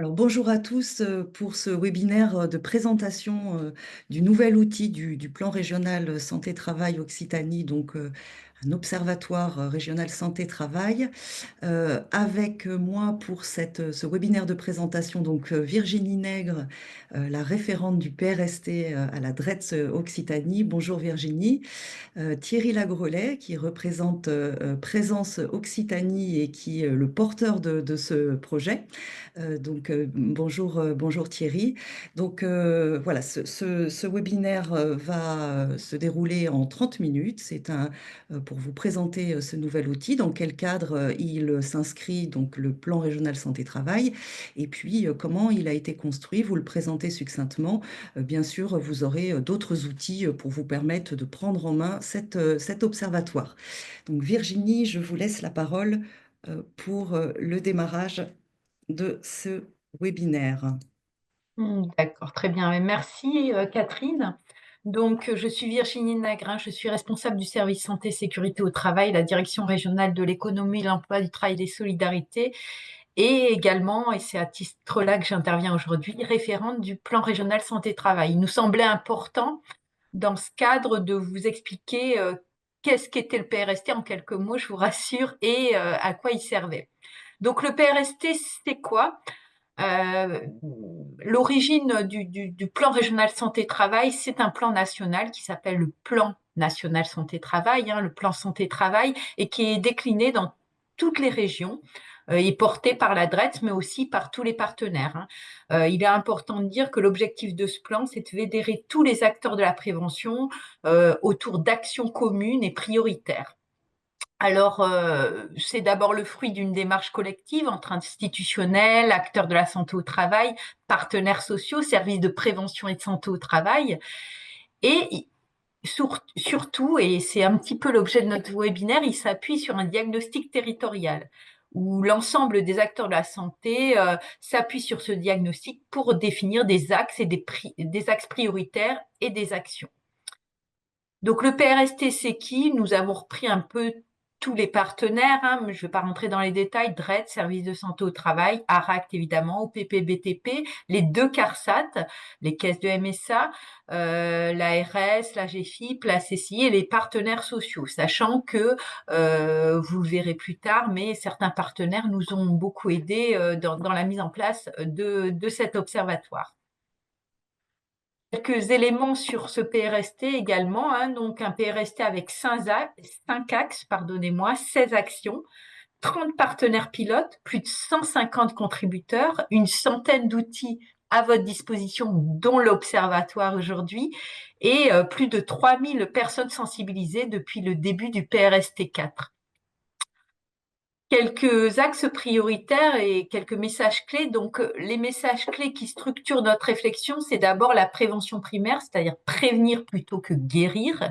Alors bonjour à tous pour ce webinaire de présentation du nouvel outil du plan régional santé-travail Occitanie, donc un observatoire régional santé-travail. Avec moi pour ce webinaire de présentation, donc Virginie Nègre, la référente du PRST à la DRETS Occitanie. Bonjour Virginie. Thierry Lagrelais, qui représente Présence Occitanie et qui est le porteur de ce projet. Bonjour, bonjour Thierry. Voilà, ce webinaire va se dérouler en 30 minutes. Pour vous présenter ce nouvel outil, dans quel cadre il s'inscrit, donc le plan régional santé-travail, et puis comment il a été construit, vous le présentez succinctement. Bien sûr, vous aurez d'autres outils pour vous permettre de prendre en main cet observatoire. Donc Virginie, je vous laisse la parole pour le démarrage de ce webinaire. D'accord, très bien. Merci, Catherine. Je suis Virginie Nagrin, je suis responsable du service santé sécurité au travail, la direction régionale de l'économie, l'emploi, du travail et des solidarités, et également, et c'est à titre-là que j'interviens aujourd'hui, référente du plan régional santé-travail. Il nous semblait important, dans ce cadre, de vous expliquer qu'est-ce qu'était le PRST en quelques mots, je vous rassure, et à quoi il servait. Donc le PRST, c'est quoi? Euh, L'origine du plan régional santé-travail, c'est un plan national qui s'appelle le plan national santé-travail, le plan santé-travail, et qui est décliné dans toutes les régions et porté par la DRETS, mais aussi par tous les partenaires. Il est important de dire que l'objectif de ce plan, c'est de fédérer tous les acteurs de la prévention autour d'actions communes et prioritaires. Alors, c'est d'abord le fruit d'une démarche collective entre institutionnels, acteurs de la santé au travail, partenaires sociaux, services de prévention et de santé au travail. Et surtout, et c'est un petit peu l'objet de notre webinaire, il s'appuie sur un diagnostic territorial où l'ensemble des acteurs de la santé s'appuient sur ce diagnostic pour définir des axes et des axes prioritaires et des actions. Donc le PRST, c'est qui? Nous avons repris un peu tous les partenaires, mais je ne vais pas rentrer dans les détails, DRED, Service de santé au travail, ARACT évidemment, OPP, BTP, les deux CARSAT, les caisses de MSA, l'ARS, la GFIP, la CCI et les partenaires sociaux, sachant que, vous le verrez plus tard, mais certains partenaires nous ont beaucoup aidés dans la mise en place de cet observatoire. Quelques éléments sur ce PRST également, donc un PRST avec 5 axes, pardonnez-moi, 16 actions, 30 partenaires pilotes, plus de 150 contributeurs, une centaine d'outils à votre disposition, dont l'Observatoire aujourd'hui, et plus de 3000 personnes sensibilisées depuis le début du PRST 4. Quelques axes prioritaires et quelques messages clés. Donc, les messages clés qui structurent notre réflexion, c'est d'abord la prévention primaire, c'est-à-dire prévenir plutôt que guérir.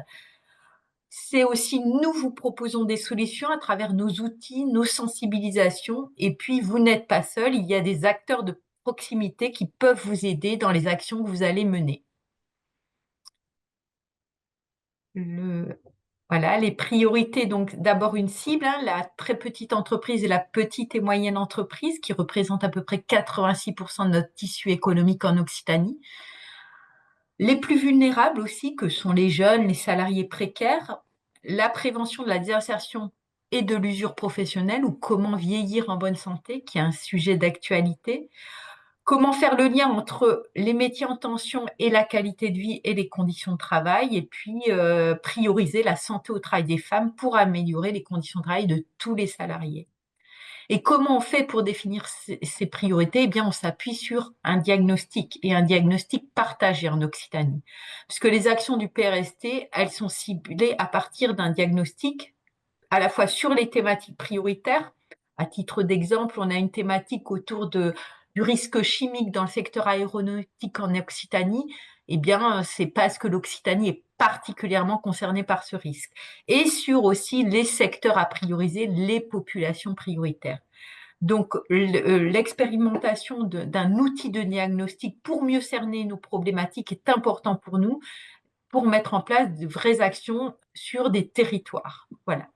C'est aussi, nous vous proposons des solutions à travers nos outils, nos sensibilisations. Et puis, vous n'êtes pas seul, il y a des acteurs de proximité qui peuvent vous aider dans les actions que vous allez mener. Voilà, les priorités, donc d'abord une cible, la très petite entreprise et la petite et moyenne entreprise qui représentent à peu près 86% de notre tissu économique en Occitanie. Les plus vulnérables aussi, que sont les jeunes, les salariés précaires, la prévention de la désinsertion et de l'usure professionnelle ou comment vieillir en bonne santé, qui est un sujet d'actualité. Comment faire le lien entre les métiers en tension et la qualité de vie et les conditions de travail, et puis prioriser la santé au travail des femmes pour améliorer les conditions de travail de tous les salariés. Et comment on fait pour définir ces priorités? Eh bien, on s'appuie sur un diagnostic et un diagnostic partagé en Occitanie. Puisque les actions du PRST, elles sont ciblées à partir d'un diagnostic à la fois sur les thématiques prioritaires. À titre d'exemple, on a une thématique autour du risque chimique dans le secteur aéronautique en Occitanie. Eh bien, c'est parce que l'Occitanie est particulièrement concernée par ce risque. Et sur aussi les secteurs à prioriser, les populations prioritaires. Donc, l'expérimentation d'un outil de diagnostic pour mieux cerner nos problématiques est important pour nous, pour mettre en place de vraies actions sur des territoires. Voilà.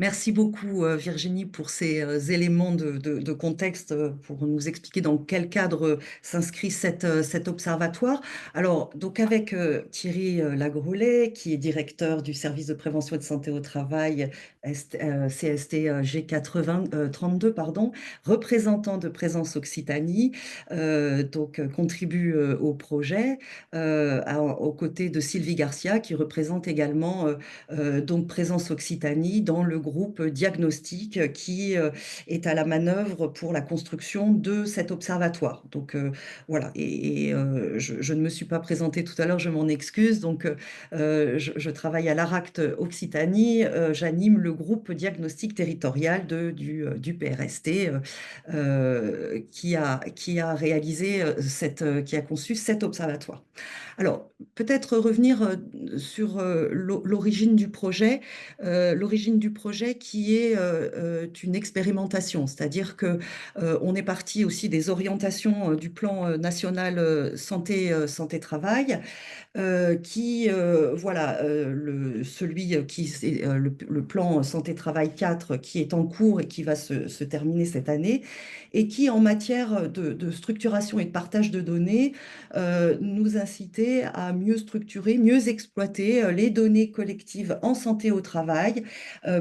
Merci beaucoup, Virginie, pour ces éléments de contexte pour nous expliquer dans quel cadre s'inscrit cet observatoire. Alors, donc avec Thierry Lagraulet, qui est directeur du service de prévention et de santé au travail CST G80 pardon, représentant de Présence Occitanie, contribue au projet aux côtés de Sylvie Garcia, qui représente également donc Présence Occitanie dans le groupe diagnostic qui est à la manœuvre pour la construction de cet observatoire. Donc voilà, je ne me suis pas présentée tout à l'heure, je m'en excuse. Donc je travaille à l'ARACT Occitanie, j'anime le groupe diagnostic territorial du PRST qui a réalisé qui a conçu cet observatoire. Alors, peut-être revenir sur l'origine du projet. L'origine du projet qui est une expérimentation, c'est-à-dire que on est parti aussi des orientations du plan national santé-travail voilà, celui qui, c'est le plan Santé-Travail 4 qui est en cours et qui va se terminer cette année, et qui, en matière de structuration et de partage de données, nous incitait à mieux structurer, mieux exploiter les données collectives en santé au travail,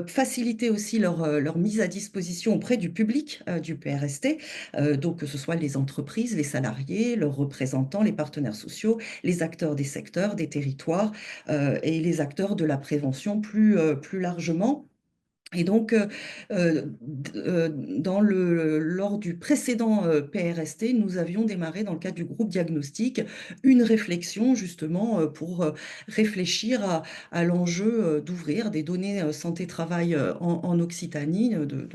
faciliter aussi leur mise à disposition auprès du public du PRST, donc que ce soit les entreprises, les salariés, leurs représentants, les partenaires sociaux, les acteurs des secteurs, des territoires et les acteurs de la prévention plus largement. Et donc, lors du précédent PRST, nous avions démarré dans le cadre du groupe diagnostic une réflexion justement pour réfléchir à l'enjeu d'ouvrir des données santé-travail en Occitanie, de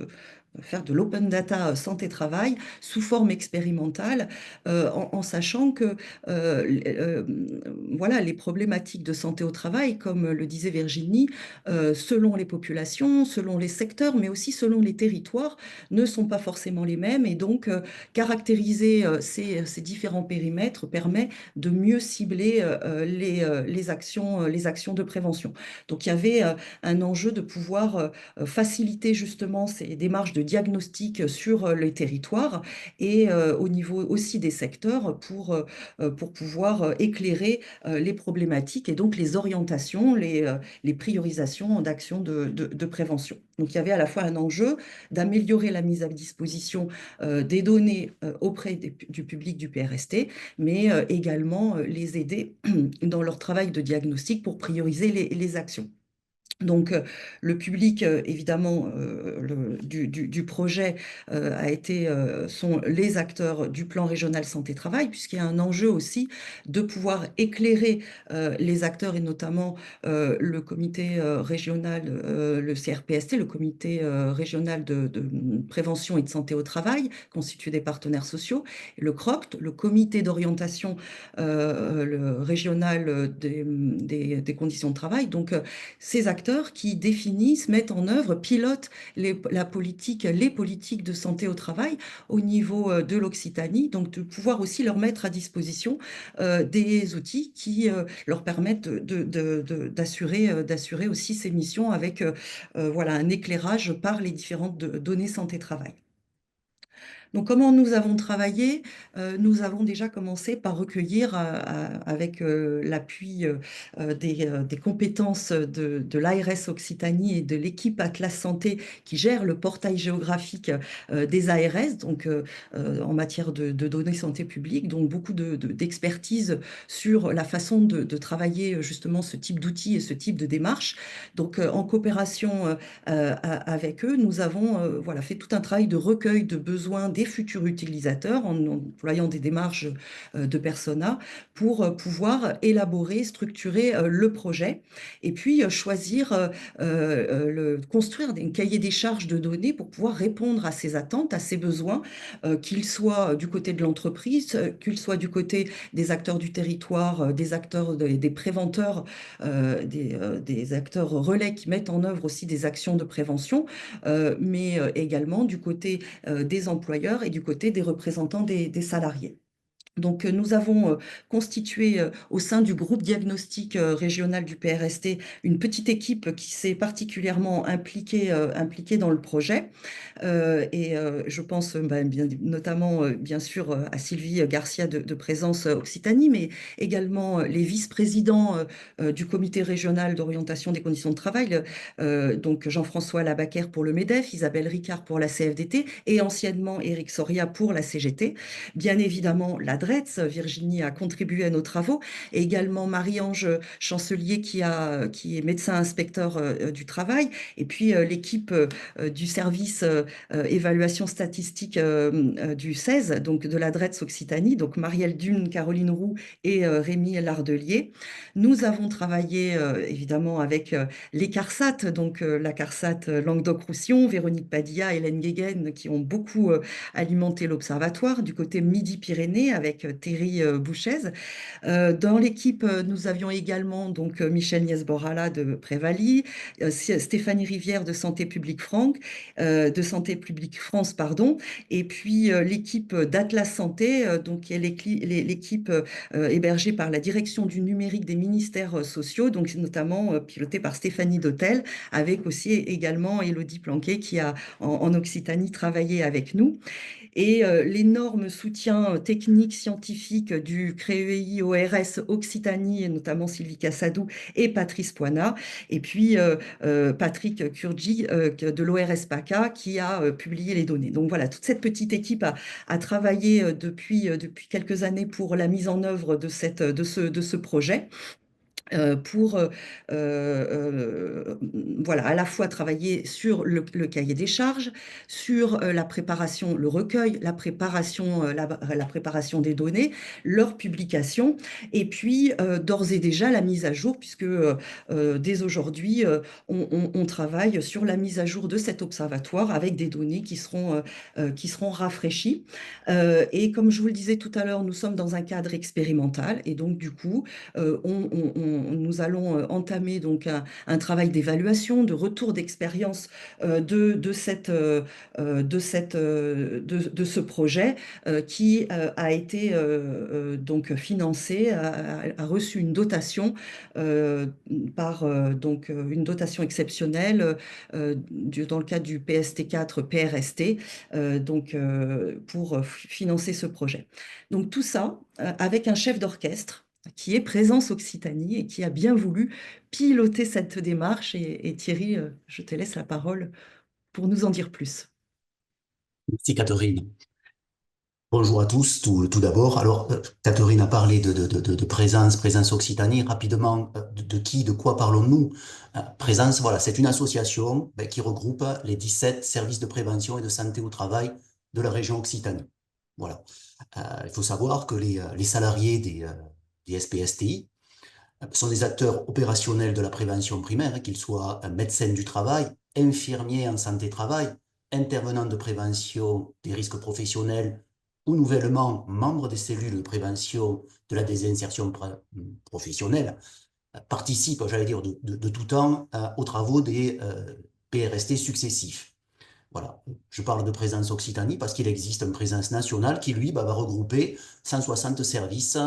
faire de l'open data santé-travail sous forme expérimentale, en sachant que voilà, les problématiques de santé au travail, comme le disait Virginie, selon les populations, selon les secteurs, mais aussi selon les territoires, ne sont pas forcément les mêmes. Et donc, caractériser ces différents périmètres permet de mieux cibler les actions de prévention. Donc, il y avait un enjeu de pouvoir faciliter justement ces démarches de diagnostic sur les territoires et au niveau aussi des secteurs pour pouvoir éclairer les problématiques et donc les orientations, les priorisations d'actions de prévention. Donc il y avait à la fois un enjeu d'améliorer la mise à disposition des données auprès du public du PRST, mais également les aider dans leur travail de diagnostic pour prioriser les actions. Donc, le public, évidemment, du projet sont les acteurs du plan régional santé-travail, puisqu'il y a un enjeu aussi de pouvoir éclairer les acteurs et notamment le comité régional, le CRPST, le comité régional de prévention et de santé au travail, constitué des partenaires sociaux, et le CROCT, le comité d'orientation le régional des conditions de travail. Donc, ces acteurs qui définissent, mettent en œuvre, pilotent les politiques de santé au travail au niveau de l'Occitanie, donc de pouvoir aussi leur mettre à disposition des outils qui leur permettent d'assurer aussi ces missions avec voilà, un éclairage par les différentes données santé-travail. Donc, comment nous avons travaillé? Nous avons déjà commencé par recueillir, avec l'appui des compétences de l'ARS Occitanie et de l'équipe Atlas Santé qui gère le portail géographique des ARS, donc en matière de données santé publique, donc beaucoup d'expertise sur la façon de travailler justement ce type d'outils et ce type de démarche. Donc, en coopération avec eux, nous avons voilà, fait tout un travail de recueil de besoins des futurs utilisateurs en employant des démarches de persona pour pouvoir structurer le projet et puis choisir, construire un cahier des charges de données pour pouvoir répondre à ces attentes, à ces besoins, qu'ils soient du côté de l'entreprise, qu'ils soient du côté des acteurs du territoire, des acteurs, des préventeurs, des acteurs relais qui mettent en œuvre aussi des actions de prévention, mais également du côté des employeurs et du côté des représentants des salariés. Donc, nous avons constitué au sein du groupe diagnostic régional du PRST une petite équipe qui s'est particulièrement impliquée dans le projet. Je pense notamment, bien sûr, à Sylvie Garcia de Présence Occitanie, mais également les vice-présidents du comité régional d'orientation des conditions de travail, donc Jean-François Labaquère pour le MEDEF, Isabelle Ricard pour la CFDT et anciennement Éric Soria pour la CGT. Bien évidemment, la DRETS, Virginie a contribué à nos travaux, et également Marie-Ange Chancelier qui est médecin inspecteur du travail, et puis l'équipe du service évaluation statistique du 16, donc de la DRETS Occitanie, donc Marielle Dune, Caroline Roux et Rémi Lardelier. Nous avons travaillé évidemment avec les CARSAT, donc la CARSAT Languedoc-Roussillon, Véronique Padilla, Hélène Guéguen, qui ont beaucoup alimenté l'observatoire du côté Midi-Pyrénées avec Thierry Bouchez. Dans l'équipe, nous avions également donc Michel Niesborala de Prévaly, Stéphanie Rivière de Santé publique France, pardon, et puis l'équipe d'Atlas Santé, donc qui est l'équipe hébergée par la direction du numérique des ministères sociaux, donc notamment pilotée par Stéphanie Dautel, avec aussi également Élodie Planquet qui a en Occitanie travaillé avec nous. Et l'énorme soutien technique, scientifique du CREEI ORS Occitanie, et notamment Sylvie Cassadou et Patrice Poinat, et puis Patrick Kurji de l'ORS PACA qui a publié les données. Donc voilà, toute cette petite équipe a travaillé depuis quelques années pour la mise en œuvre de ce projet pour voilà, à la fois travailler sur le cahier des charges, sur la préparation, le recueil, la préparation des données, leur publication, et puis d'ores et déjà la mise à jour, puisque dès aujourd'hui, on travaille sur la mise à jour de cet observatoire avec des données qui seront rafraîchies. Et comme je vous le disais tout à l'heure, nous sommes dans un cadre expérimental, et donc du coup, nous allons entamer donc un travail d'évaluation, de retour d'expérience de ce projet qui a été donc financé, a reçu une dotation par donc une dotation exceptionnelle dans le cadre du PST4 PRST donc pour financer ce projet. Donc tout ça avec un chef d'orchestre qui est Présence Occitanie et qui a bien voulu piloter cette démarche. Et Thierry, je te laisse la parole pour nous en dire plus. Merci Catherine. Bonjour à tous, tout d'abord. Alors, Catherine a parlé de présence Occitanie. Rapidement, de qui, de quoi parlons-nous? Présence, voilà, c'est une association qui regroupe les 17 services de prévention et de santé au travail de la région Occitanie. Voilà. Il faut savoir que les salariés des SPSTI sont des acteurs opérationnels de la prévention primaire, qu'ils soient médecins du travail, infirmiers en santé-travail, intervenants de prévention des risques professionnels ou nouvellement membres des cellules de prévention de la désinsertion professionnelle, participent, j'allais dire, de tout temps aux travaux des PRST successifs. Voilà, je parle de présence Occitanie parce qu'il existe une présence nationale qui, lui, va regrouper 160 services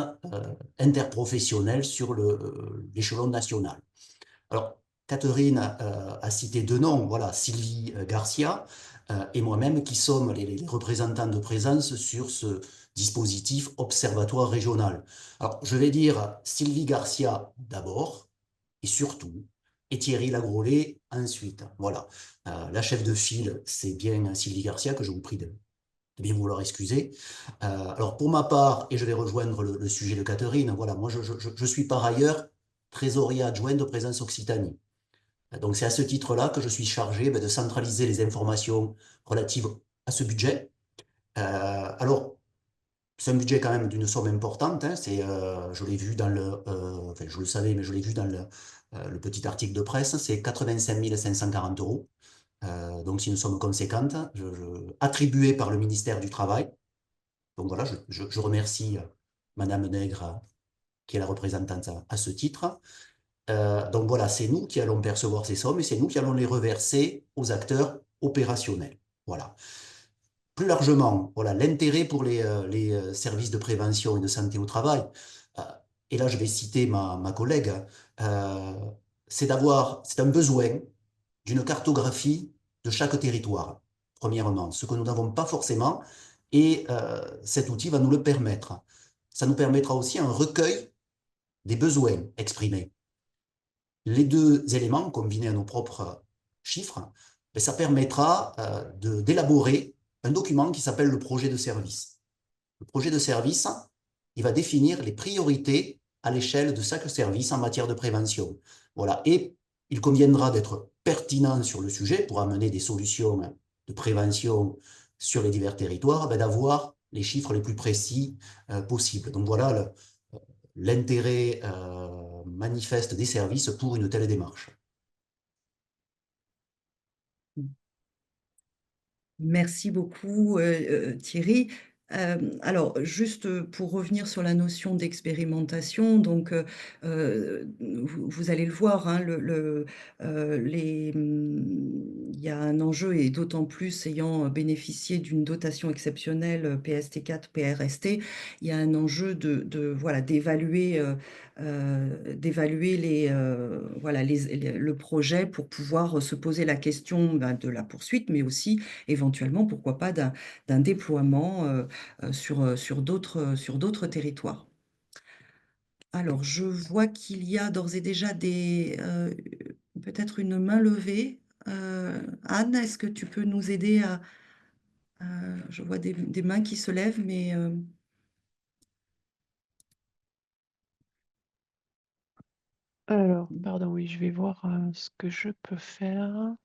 interprofessionnels sur l'échelon national. Alors, Catherine a cité deux noms, voilà, Sylvie Garcia et moi-même qui sommes les représentants de présence sur ce dispositif observatoire régional. Alors, je vais dire Sylvie Garcia d'abord et surtout, et Thierry Lagrolet ensuite. Voilà. La chef de file, c'est bien Sylvie Garcia, que je vous prie de bien vouloir excuser. Alors, pour ma part, et je vais rejoindre le sujet de Catherine, voilà, moi, je suis par ailleurs trésorier adjoint de Présence Occitanie. Donc, c'est à ce titre-là que je suis chargé de centraliser les informations relatives à ce budget. Alors, c'est un budget quand même d'une somme importante, hein, je l'ai vu dans enfin, je le savais, mais je l'ai vu dans le petit article de presse, c'est 85 540 euros. Donc c'est une somme conséquente, attribuée par le ministère du Travail. Donc voilà, je remercie Madame Nègre, qui est la représentante à ce titre. Donc voilà, c'est nous qui allons percevoir ces sommes et c'est nous qui allons les reverser aux acteurs opérationnels. Voilà. plus largement, voilà, l'intérêt pour les services de prévention et de santé au travail, euh, et là je vais citer ma collègue, euh, c'est un besoin d'une cartographie de chaque territoire, premièrement, ce que nous n'avons pas forcément, et cet outil va nous le permettre. Ça nous permettra aussi un recueil des besoins exprimés. Les deux éléments combinés à nos propres chiffres, ben, ça permettra d'élaborer un document qui s'appelle le projet de service. Le projet de service, il va définir les priorités à l'échelle de chaque service en matière de prévention. Voilà. Et il conviendra d'être pertinent sur le sujet pour amener des solutions de prévention sur les divers territoires, ben, d'avoir les chiffres les plus précis possibles. Donc voilà l'intérêt manifeste des services pour une telle démarche. Merci beaucoup, Thierry. Alors, juste pour revenir sur la notion d'expérimentation, donc vous allez le voir, hein, il y a un enjeu, et d'autant plus ayant bénéficié d'une dotation exceptionnelle PST4, PRST, il y a un enjeu voilà, d'évaluer voilà, le projet pour pouvoir se poser la question ben, de la poursuite, mais aussi éventuellement, pourquoi pas, d'un déploiement sur d'autres territoires. Alors, je vois qu'il y a d'ores et déjà peut-être une main levée. Anne, est-ce que tu peux nous aider je vois des mains qui se lèvent, mais Alors, pardon, oui, je vais voir ce que je peux faire.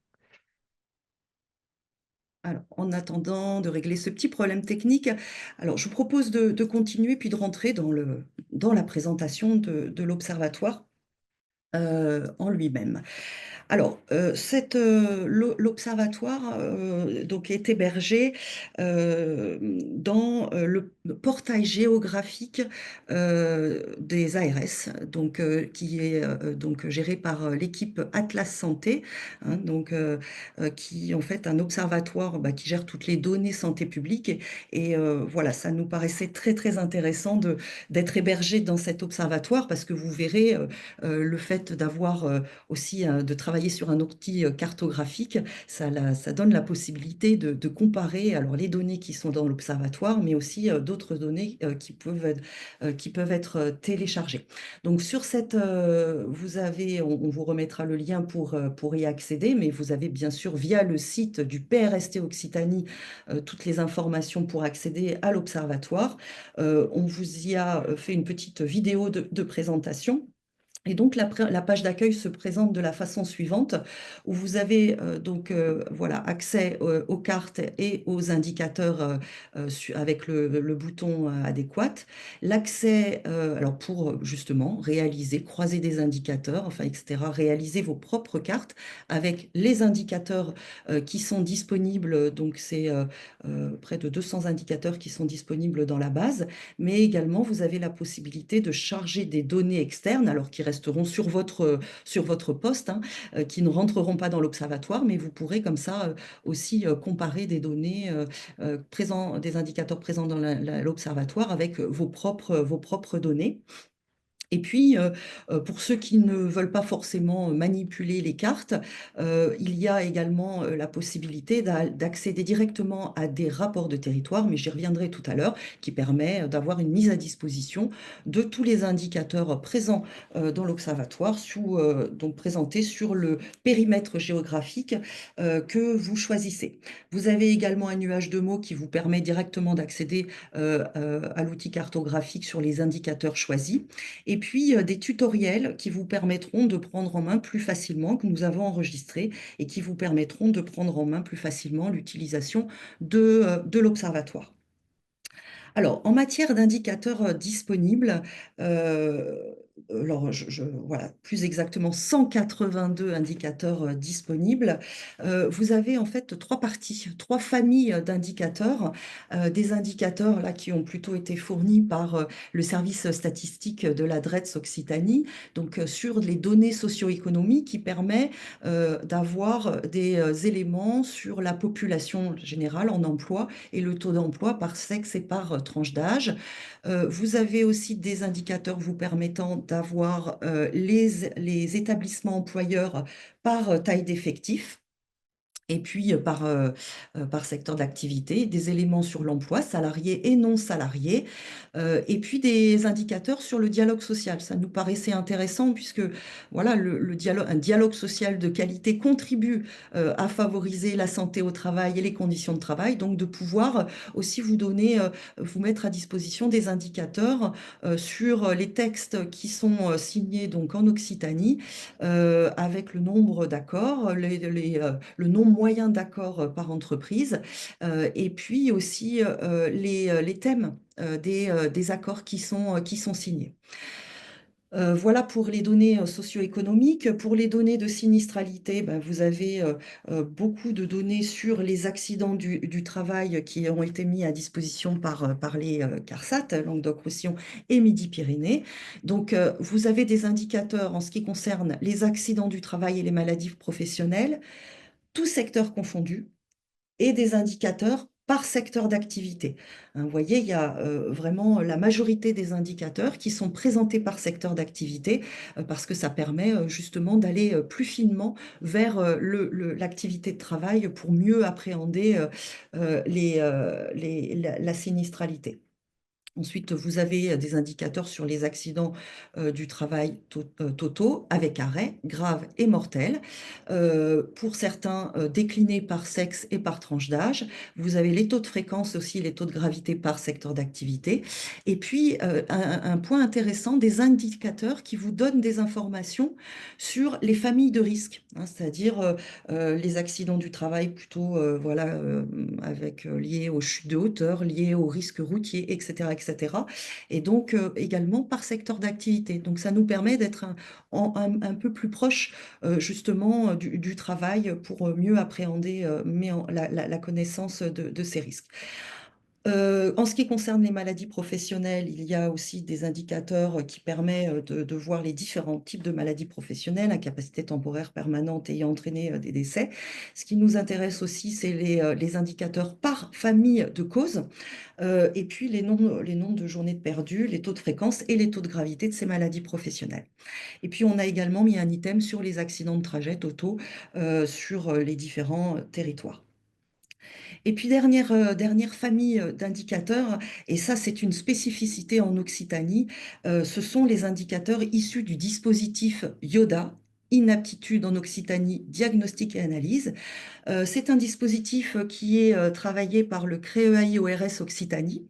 alors, en attendant de régler ce petit problème technique, alors je vous propose de continuer puis de rentrer dans la présentation de l'observatoire en lui-même. Alors, l'observatoire donc est hébergé dans le portail géographique des ARS, donc, qui est donc géré par l'équipe Atlas Santé, hein, donc, qui est en fait un observatoire bah, qui gère toutes les données santé publique. Voilà, ça nous paraissait très très intéressant d'être hébergé dans cet observatoire parce que vous verrez le fait d'avoir aussi de travailler sur un outil cartographique, ça donne la possibilité de comparer alors, les données qui sont dans l'observatoire, mais aussi d'autres données qui peuvent être téléchargées. Donc sur on vous remettra le lien pour y accéder, mais vous avez bien sûr via le site du PRST Occitanie toutes les informations pour accéder à l'observatoire. On vous y a fait une petite vidéo de présentation. Et donc, la page d'accueil se présente de la façon suivante, où vous avez donc voilà, accès aux cartes et aux indicateurs avec le bouton adéquat. L'accès, alors pour justement réaliser, croiser des indicateurs, enfin, etc., réaliser vos propres cartes avec les indicateurs qui sont disponibles. Donc, c'est près de 200 indicateurs qui sont disponibles dans la base, mais également, vous avez la possibilité de charger des données externes, alors qui resteront sur votre poste, hein, qui ne rentreront pas dans l'observatoire, mais vous pourrez comme ça aussi comparer des données des indicateurs présents dans l'observatoire avec vos propres données. Et puis, pour ceux qui ne veulent pas forcément manipuler les cartes, il y a également la possibilité d'accéder directement à des rapports de territoire, mais j'y reviendrai tout à l'heure, qui permet d'avoir une mise à disposition de tous les indicateurs présents dans l'observatoire, donc présentés sur le périmètre géographique que vous choisissez. Vous avez également un nuage de mots qui vous permet directement d'accéder à l'outil cartographique sur les indicateurs choisis. Et puis des tutoriels qui vous permettront de prendre en main plus facilement, que nous avons enregistrés, et qui vous permettront de prendre en main plus facilement l'utilisation de l'observatoire. Alors, en matière d'indicateurs disponibles, alors, voilà, plus exactement 182 indicateurs disponibles. Vous avez en fait trois parties, trois familles d'indicateurs. Des indicateurs là qui ont plutôt été fournis par le service statistique de la DRETS Occitanie, donc sur les données socio-économiques qui permet d'avoir des éléments sur la population générale en emploi et le taux d'emploi par sexe et par tranche d'âge. Vous avez aussi des indicateurs vous permettant d'avoir les établissements employeurs par taille d'effectif. Et puis par secteur d'activité, des éléments sur l'emploi, salarié et non salarié, et puis des indicateurs sur le dialogue social. Ça nous paraissait intéressant puisque voilà, un dialogue social de qualité contribue à favoriser la santé au travail et les conditions de travail, donc de pouvoir aussi vous donner, vous mettre à disposition des indicateurs sur les textes qui sont signés donc en Occitanie, avec le nombre d'accords, le nombre moyen d'accords par entreprise, et puis aussi les thèmes des accords qui sont signés. Voilà pour les données socio-économiques. Pour les données de sinistralité, ben, vous avez beaucoup de données sur les accidents du travail qui ont été mis à disposition par les CARSAT, Languedoc-Roussillon et Midi-Pyrénées. Donc, vous avez des indicateurs en ce qui concerne les accidents du travail et les maladies professionnelles, tous secteurs confondus, et des indicateurs par secteur d'activité. Hein, vous voyez, il y a vraiment la majorité des indicateurs qui sont présentés par secteur d'activité parce que ça permet justement d'aller plus finement vers l'activité de travail pour mieux appréhender la sinistralité. Ensuite, vous avez des indicateurs sur les accidents du travail totaux, avec arrêt, graves et mortels. Pour certains, déclinés par sexe et par tranche d'âge. Vous avez les taux de fréquence aussi, les taux de gravité par secteur d'activité. Et puis, un point intéressant, des indicateurs qui vous donnent des informations sur les familles de risque, hein, c'est-à-dire les accidents du travail plutôt voilà, liés aux chutes de hauteur, liés aux risques routiers, etc., etc. Et donc également par secteur d'activité. Donc ça nous permet d'être un peu plus proche justement du travail pour mieux appréhender la connaissance de ces risques. En ce qui concerne les maladies professionnelles, il y a aussi des indicateurs qui permettent de voir les différents types de maladies professionnelles, incapacité temporaire permanente ayant entraîné des décès. Ce qui nous intéresse aussi, c'est les indicateurs par famille de causes, et puis les nombres de journées de perdues, les taux de fréquence et les taux de gravité de ces maladies professionnelles. Et puis, on a également mis un item sur les accidents de trajet totaux sur les différents territoires. Et puis, dernière famille d'indicateurs, et ça, c'est une spécificité en Occitanie, ce sont les indicateurs issus du dispositif IODA, Inaptitude en Occitanie, diagnostic et analyse. C'est un dispositif qui est travaillé par le CREAI-ORS Occitanie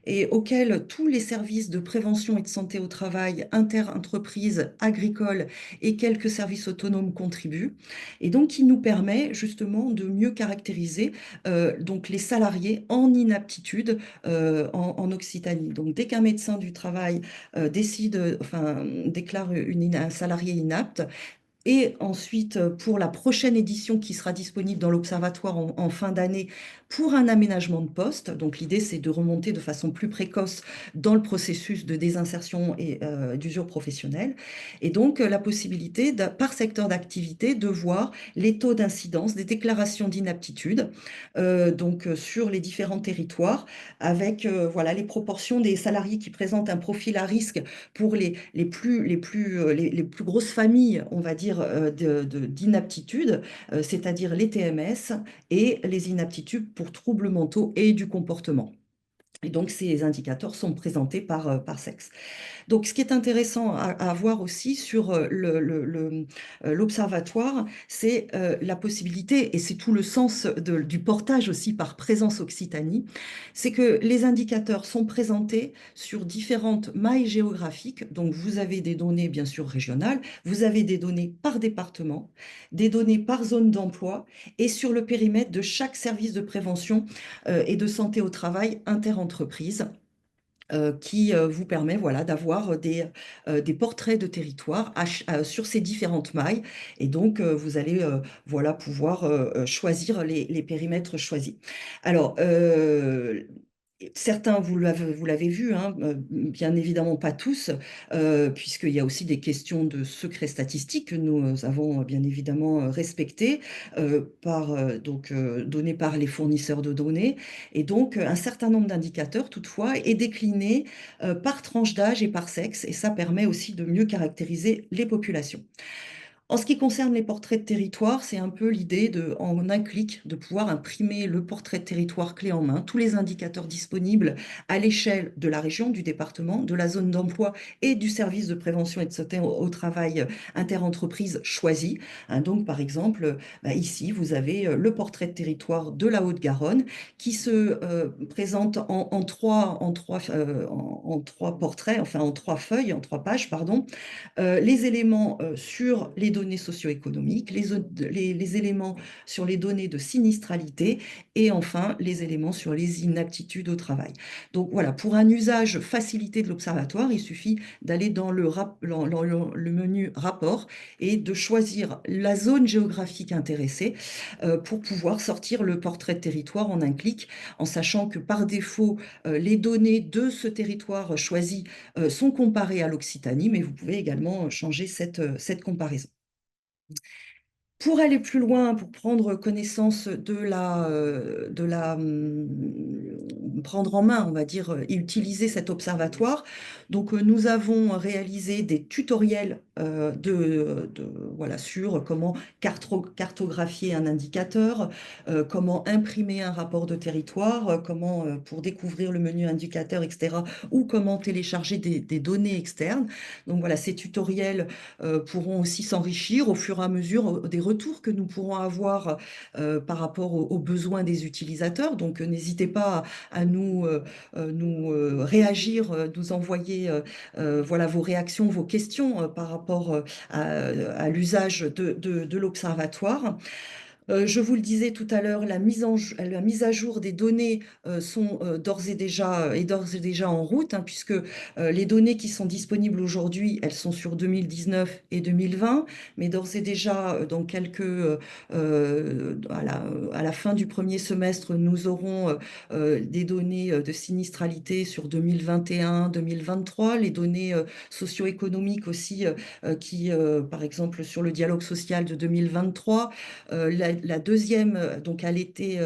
et auquel tous les services de prévention et de santé au travail, inter-entreprises, agricoles et quelques services autonomes contribuent. Et donc, il nous permet justement de mieux caractériser donc les salariés en inaptitude en Occitanie. Donc, dès qu'un médecin du travail déclare un salarié inapte, et ensuite, pour la prochaine édition qui sera disponible dans l'Observatoire en fin d'année pour un aménagement de poste. Donc l'idée, c'est de remonter de façon plus précoce dans le processus de désinsertion et d'usure professionnelle. Et donc la possibilité, par secteur d'activité, de voir les taux d'incidence des déclarations d'inaptitude sur les différents territoires, avec voilà, les proportions des salariés qui présentent un profil à risque pour les plus grosses familles, on va dire, d'inaptitude, c'est-à-dire les TMS et les inaptitudes pour troubles mentaux et du comportement. Et donc, ces indicateurs sont présentés par sexe. Donc, ce qui est intéressant à voir aussi sur l'observatoire, c'est la possibilité, et c'est tout le sens du portage aussi par Présence Occitanie, c'est que les indicateurs sont présentés sur différentes mailles géographiques. Donc, vous avez des données, bien sûr, régionales, vous avez des données par département, des données par zone d'emploi et sur le périmètre de chaque service de prévention et de santé au travail interentreprise. qui vous permet voilà, d'avoir des portraits de territoire sur ces différentes mailles. Et donc, vous allez voilà, pouvoir choisir les périmètres choisis. Alors, certains, vous l'avez vu, hein, bien évidemment pas tous, puisqu'il y a aussi des questions de secret statistique que nous avons bien évidemment respectées, données par les fournisseurs de données. Et donc, un certain nombre d'indicateurs, toutefois, est décliné par tranche d'âge et par sexe, et ça permet aussi de mieux caractériser les populations. En ce qui concerne les portraits de territoire, c'est un peu l'idée en un clic, de pouvoir imprimer le portrait de territoire clé en main, tous les indicateurs disponibles à l'échelle de la région, du département, de la zone d'emploi et du service de prévention et de soutien au travail interentreprise choisi. Hein, donc, par exemple, ici, vous avez le portrait de territoire de la Haute-Garonne qui se présente en trois portraits, enfin en trois feuilles, en trois pages, pardon, les éléments sur les données socio-économiques, les éléments sur les données de sinistralité et enfin les éléments sur les inaptitudes au travail. Donc voilà, pour un usage facilité de l'observatoire, il suffit d'aller dans le menu rapport et de choisir la zone géographique intéressée pour pouvoir sortir le portrait de territoire en un clic, en sachant que par défaut, les données de ce territoire choisi sont comparées à l'Occitanie, mais vous pouvez également changer cette comparaison. Pour aller plus loin, pour prendre connaissance prendre en main, on va dire, et utiliser cet observatoire, donc nous avons réalisé des tutoriels voilà, sur comment cartographier un indicateur, comment imprimer un rapport de territoire, comment pour découvrir le menu indicateur, etc., ou comment télécharger des données externes. Donc voilà, ces tutoriels pourront aussi s'enrichir au fur et à mesure des retours que nous pourrons avoir par rapport aux besoins des utilisateurs. Donc, n'hésitez pas à nous réagir, nous envoyer voilà, vos réactions, vos questions par rapport à l'usage de l'observatoire. Je vous le disais tout à l'heure, la mise à jour des données sont d'ores et déjà en route, hein, puisque les données qui sont disponibles aujourd'hui, elles sont sur 2019 et 2020, mais d'ores et déjà, à la fin du premier semestre, nous aurons des données de sinistralité sur 2021, 2023, les données socio-économiques aussi, par exemple, sur le dialogue social de 2023, la deuxième, donc à l'été,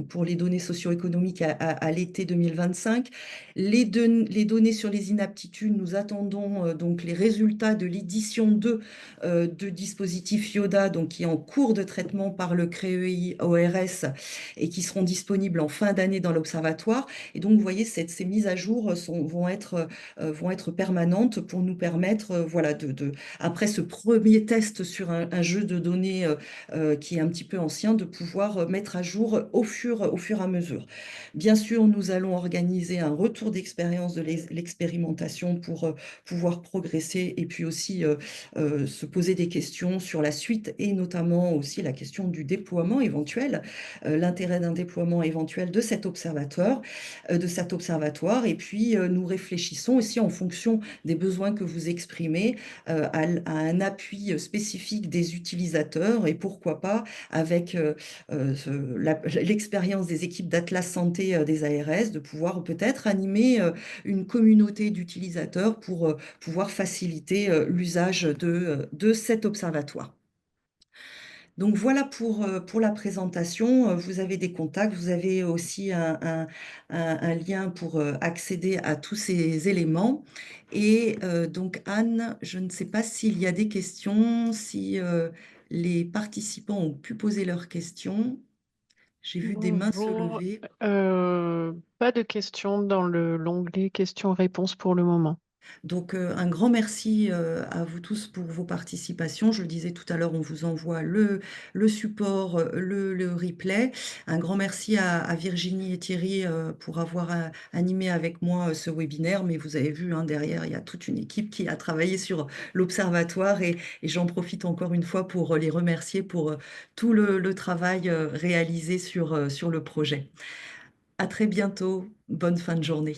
pour les données socio-économiques à l'été 2025. Les données sur les inaptitudes, nous attendons donc les résultats de l'édition 2 de dispositif IODA, donc qui est en cours de traitement par le CREEI ORS et qui seront disponibles en fin d'année dans l'observatoire. Et donc, vous voyez, ces mises à jour vont être permanentes pour nous permettre, voilà, après ce premier test sur un jeu de données qui est un petit peu ancien, de pouvoir mettre à jour au fur et à mesure. Bien sûr, nous allons organiser un retour d'expérience de l'expérimentation pour pouvoir progresser et puis aussi se poser des questions sur la suite et notamment aussi la question du déploiement éventuel, l'intérêt d'un déploiement éventuel de cet observatoire. Et puis, nous réfléchissons aussi en fonction des besoins que vous exprimez à un appui spécifique des utilisateurs et pourquoi pas avec l'expérience des équipes d'Atlas Santé des ARS, de pouvoir peut-être animer une communauté d'utilisateurs pour pouvoir faciliter l'usage de cet observatoire. Donc voilà pour la présentation. Vous avez des contacts, vous avez aussi un lien pour accéder à tous ces éléments. Et donc Anne, je ne sais pas s'il y a des questions, si les participants ont pu poser leurs questions. J'ai vu des mains se Bonjour. lever. Pas de questions dans l'onglet questions-réponses pour le moment. Donc, un grand merci à vous tous pour vos participations. Je le disais tout à l'heure, on vous envoie le support, le replay. Un grand merci à Virginie et Thierry pour avoir animé avec moi ce webinaire. Mais vous avez vu, hein, derrière, il y a toute une équipe qui a travaillé sur l'observatoire et j'en profite encore une fois pour les remercier pour tout le travail réalisé sur le projet. À très bientôt. Bonne fin de journée.